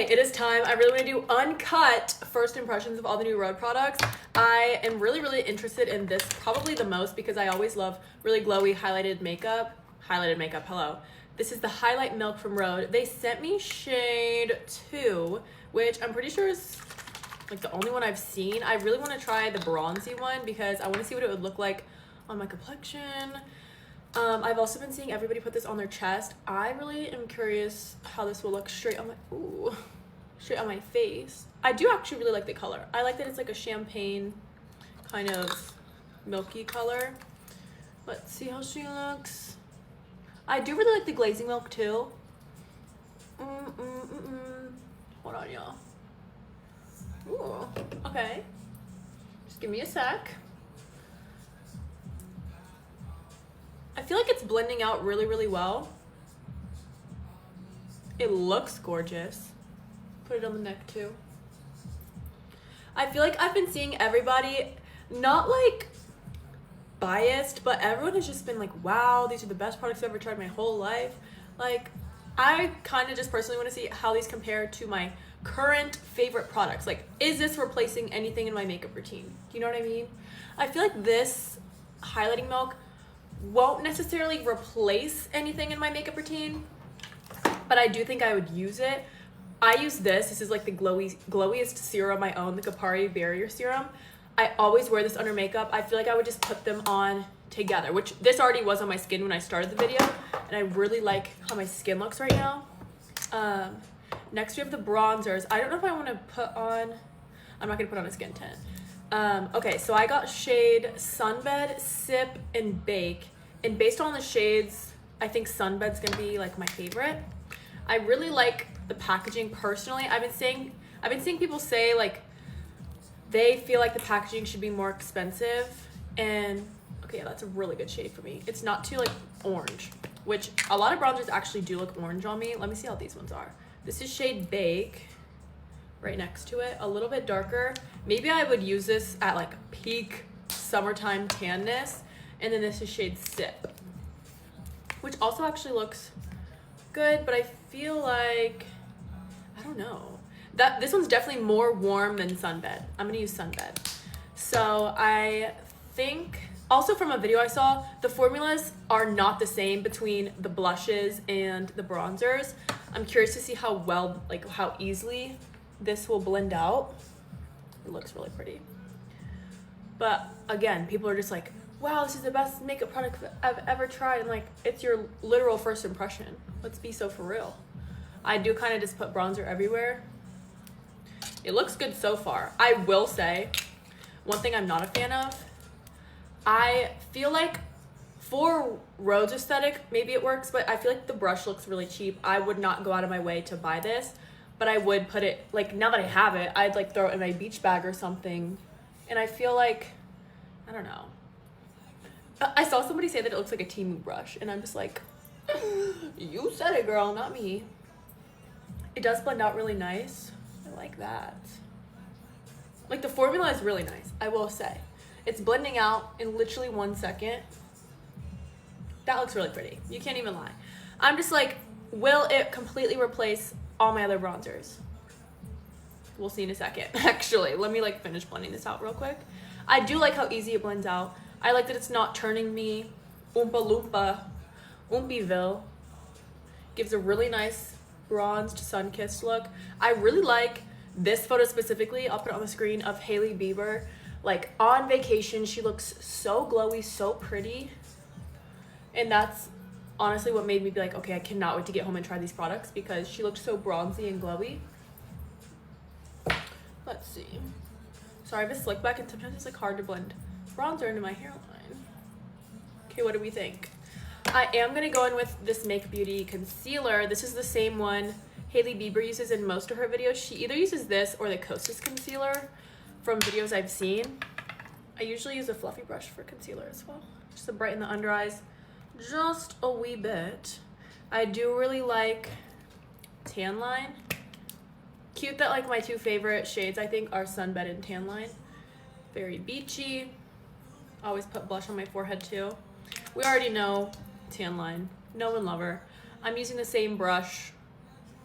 Okay, it is time. I really want to do uncut first impressions of all the new Rhode products. I am really interested in this probably the most because I always love really glowy highlighted makeup. Hello. This is the Highlight Milk from Rhode. They sent me shade 2, which I'm pretty sure is like the only one I've seen. I really want to try the bronzy one because I want to see what it would look like on my complexion. I've also been seeing everybody put this on their chest. I really am curious how this will look straight on my face. I do actually really like the color. I like that it's like a champagne kind of milky color. Let's see how she looks. I do really like the glazing milk too. Hold on, y'all. Ooh, okay. Just give me a sec. I feel like it's blending out really well. It looks gorgeous. Put it on the neck too. I feel like I've been seeing everybody, not like biased, but everyone has just been like, wow, these are the best products I've ever tried in my whole life. Like, I kind of just personally want to see how these compare to my current favorite products. Like, is this replacing anything in my makeup routine? Do you know what I mean? I feel like this highlighting milk won't necessarily replace anything in my makeup routine, but I do think I would use it. I use this. This is like the glowiest serum I own, the Kapari Barrier Serum. I always wear this under makeup. I feel like I would just put them on together, which this already was on my skin when I started the video, and I really like how my skin looks right now. Next we have the bronzers. I don't know if I want to put on, I'm not gonna put on a skin tint. Okay, so I got shade Sunbed, Sip, and Bake. And based on the shades, I think Sunbed's gonna be like my favorite. I really like the packaging personally. I've been seeing people say like they feel like the packaging should be more expensive. And okay, yeah, that's a really good shade for me. It's not too like orange, which a lot of bronzers actually do look orange on me. Let me see how these ones are. This is shade Bake. Right next to it, a little bit darker. Maybe I would use this at like peak summertime tanness. And then this is shade Sip, which also actually looks good, but I feel like, I don't know. This one's definitely more warm than Sunbed. I'm gonna use Sunbed. So I think, also from a video I saw, the formulas are not the same between the blushes and the bronzers. I'm curious to see how well, like how easily this will blend out. It looks really pretty. But again, people are just like, wow, this is the best makeup product I've ever tried. And like, it's your literal first impression. Let's be so for real. I do kind of just put bronzer everywhere. It looks good so far. I will say, one thing I'm not a fan of, I feel like for Rhode's aesthetic, maybe it works, but I feel like the brush looks really cheap. I would not go out of my way to buy this. But I would put it, like, now that I have it, I'd like throw it in my beach bag or something. And I feel like, I don't know. I saw somebody say that it looks like a Temu brush, and I'm just like, you said it, girl, not me. It does blend out really nice. I like that. Like, the formula is really nice, I will say. It's blending out in literally 1 second. That looks really pretty. You can't even lie. I'm just like, will it completely replace all my other bronzers? We'll see in a second. Actually, let me like finish blending this out real quick. I do like how easy it blends out. I like that it's not turning me Oompyville. Gives a really nice bronzed, sun-kissed look. I really like this photo specifically. I'll put it on the screen, of Hailey Bieber. Like on vacation, she looks so glowy, so pretty. And that's honestly what made me be like, okay, I cannot wait to get home and try these products because she looked so bronzy and glowy. Let's see. Sorry, I have a slick back and sometimes it's like hard to blend bronzer into my hairline. Okay, what do we think? I am gonna go in with this Make Beauty concealer. This is the same one Hailey Bieber uses in most of her videos. She either uses this or the Kosas concealer from videos I've seen. I usually use a fluffy brush for concealer as well, just to brighten the under eyes just a wee bit. I do really like Tan Line. Cute that like my two favorite shades I think are Sunbed and Tan Line. Very beachy. Always put blush on my forehead too. We already know Tan Line. Know and love her. I'm using the same brush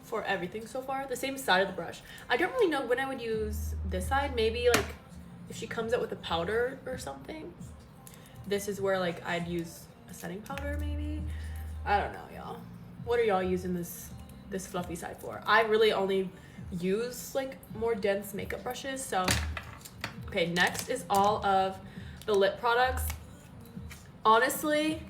for everything so far. The same side of the brush. I don't really know when I would use this side. Maybe like if she comes out with a powder or something. This is where like I'd use a setting powder maybe. I don't know, y'all. What are y'all using this fluffy side for? I really only use like more dense makeup brushes. So okay, next is all of the lip products. Honestly,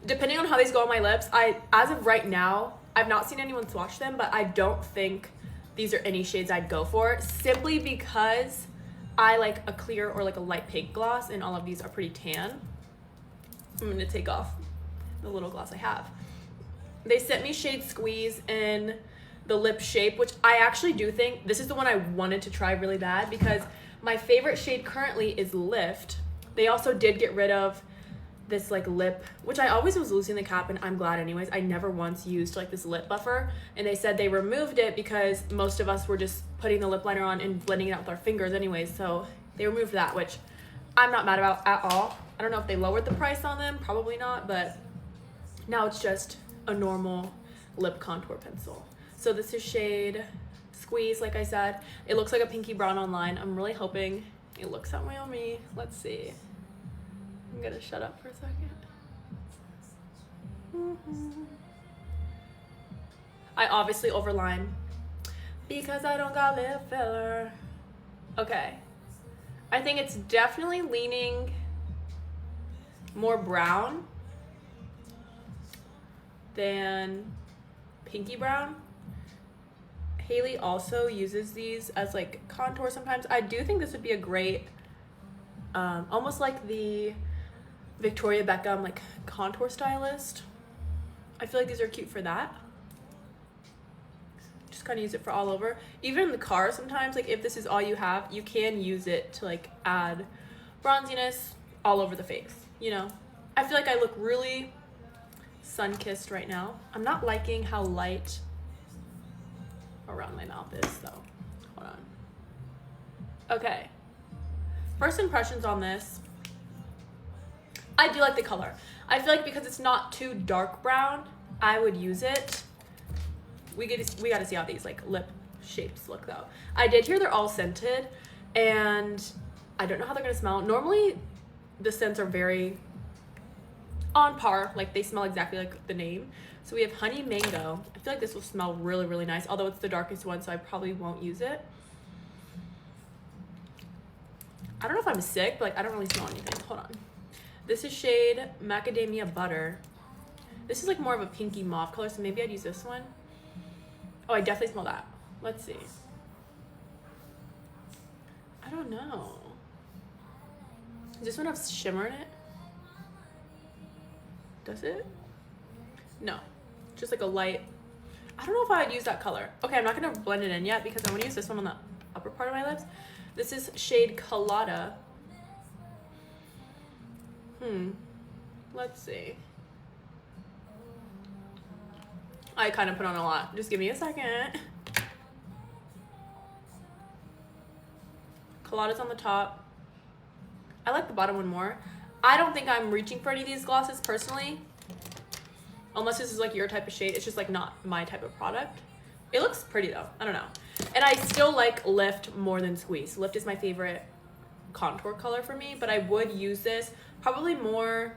depending on how these go on my lips, as of right now, I've not seen anyone swatch them, but I don't think these are any shades I'd go for, simply because I like a clear or like a light pink gloss, and all of these are pretty tan. I'm gonna take off the little gloss I have. They sent me shade Squeeze in the lip shape, which I actually do think this is the one I wanted to try really bad, because my favorite shade currently is Lift. They also did get rid of this like lip, which I always was losing the cap, and I'm glad anyways. I never once used like this lip buffer, and they said they removed it because most of us were just putting the lip liner on and blending it out with our fingers anyways, so they removed that, which I'm not mad about at all. I don't know if they lowered the price on them, probably not, but now it's just a normal lip contour pencil. So this is shade Squeeze, like I said. It looks like a pinky brown online. I'm really hoping it looks that way on me. Let's see. I'm gonna shut up for a second. I obviously overline because I don't got lip filler. Okay. I think it's definitely leaning more brown than pinky brown. Haley also uses these as like contour sometimes. I do think this would be a great, almost like the Victoria Beckham like contour stylist. I feel like these are cute for that. Just kind of use it for all over. Even in the car sometimes, like if this is all you have, you can use it to like add bronziness all over the face, you know? I feel like I look really sun-kissed right now. I'm not liking how light around my mouth is, though. Hold on. Okay. First impressions on this. I do like the color. I feel like because it's not too dark brown, I would use it. We got to see how these like lip shapes look though. I did hear they're all scented, and I don't know how they're gonna smell. Normally, the scents are very on par, like they smell exactly like the name. So we have Honey Mango. I feel like this will smell really, really nice, although it's the darkest one, so I probably won't use it. I don't know if I'm sick, but like I don't really smell anything. Hold on. This is shade Macadamia Butter. This is like more of a pinky mauve color, so maybe I'd use this one. Oh, I definitely smell that. Let's see. I don't know. Does this one have shimmer in it? Does it? No. Just like a light. I don't know if I'd use that color. Okay, I'm not gonna blend it in yet because I want to use this one on the upper part of my lips. This is shade Colada. Let's see. I kind of put on a lot. Just give me a second. Colada's on the top. I like the bottom one more. I don't think I'm reaching for any of these glosses personally. Unless this is like your type of shade. It's just like not my type of product. It looks pretty though. I don't know. And I still like Lift more than Squeeze. Lift is my favorite contour color for me, but I would use this probably more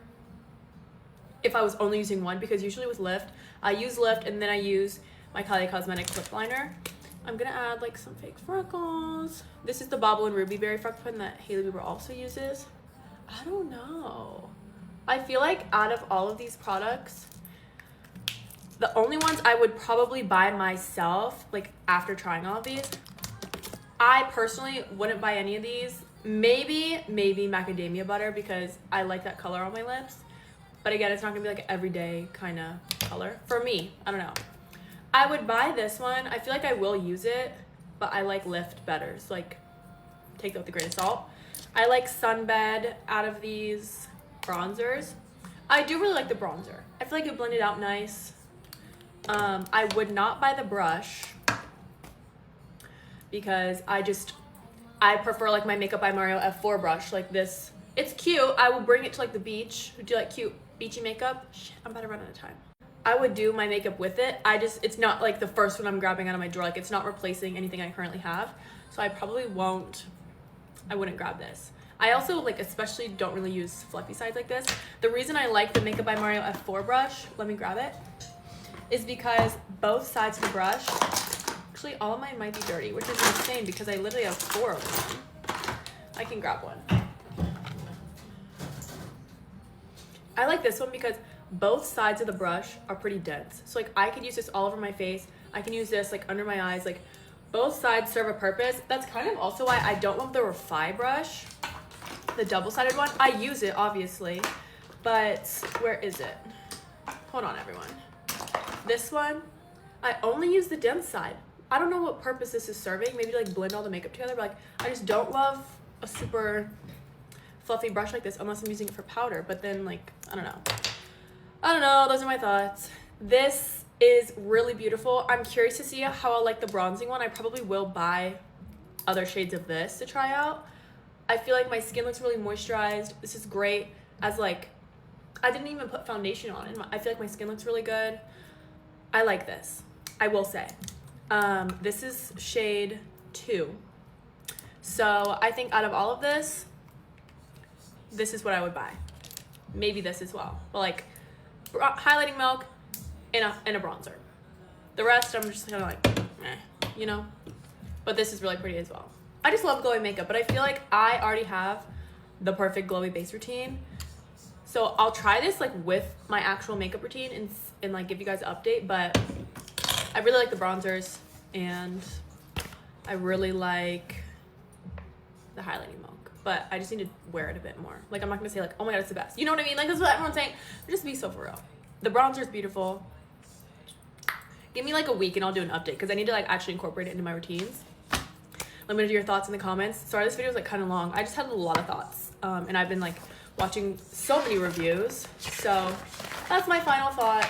if I was only using one, because usually with Lift, I use Lift and then I use my Kylie Cosmetics lip liner. I'm gonna add like some fake freckles. This is the Bobble and Ruby Berry freckle pen that Hailey Bieber also uses. I don't know. I feel like out of all of these products, the only ones I would probably buy myself, like after trying all of these, I personally wouldn't buy any of these. Maybe Macadamia Butter, because I like that color on my lips. But again, it's not gonna be like an everyday kind of color for me. I don't know. I would buy this one. I feel like I will use it, but I like Lift better. So like, take that with a grain of salt. I like Sunbed out of these bronzers. I do really like the bronzer. I feel like it blended out nice. I would not buy the brush because I prefer like my Makeup by Mario F4 brush like this. It's cute. I will bring it to like the beach. Do you like cute beachy makeup? Shit, I'm about to run out of time. I would do my makeup with it. It's not like the first one I'm grabbing out of my drawer. Like, it's not replacing anything I currently have. So I probably wouldn't grab this. I also, like, especially don't really use fluffy sides like this. The reason I like the Makeup by Mario F4 brush, let me grab it, is because both sides of the brush, actually all of mine might be dirty, which is insane because I literally have 4 of them. I can grab one. I like this one because both sides of the brush are pretty dense. So like I could use this all over my face. I can use this like under my eyes. Like both sides serve a purpose. That's kind of also why I don't want the Refi brush, the double-sided one. I use it obviously, but where is it? Hold on everyone. This one, I only use the dense side. I don't know what purpose this is serving. Maybe to like blend all the makeup together, but like I just don't love a super fluffy brush like this unless I'm using it for powder. But then like, I don't know, those are my thoughts. This is really beautiful. I'm curious to see how I'll like the bronzing one. I probably will buy other shades of this to try out. I feel like my skin looks really moisturized. This is great as like, I didn't even put foundation on it. I feel like my skin looks really good. I like this, I will say. This is shade 2. So I think out of all of this is what I would buy. Maybe this as well. But like highlighting milk and a bronzer. The rest I'm just kind of like, you know? But this is really pretty as well. I just love glowing makeup, but I feel like I already have the perfect glowy base routine. So I'll try this like with my actual makeup routine and like give you guys an update, but I really like the bronzers and I really like the highlighting milk, but I just need to wear it a bit more. Like I'm not gonna say like, oh my god, it's the best. You know what I mean? Like that's what everyone's saying. Just be so for real. The bronzer is beautiful. Give me like a week and I'll do an update because I need to like actually incorporate it into my routines. Let me know your thoughts in the comments. Sorry, this video is like kind of long. I just had a lot of thoughts and I've been like watching so many reviews. So that's my final thought.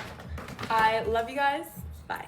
I love you guys. Bye.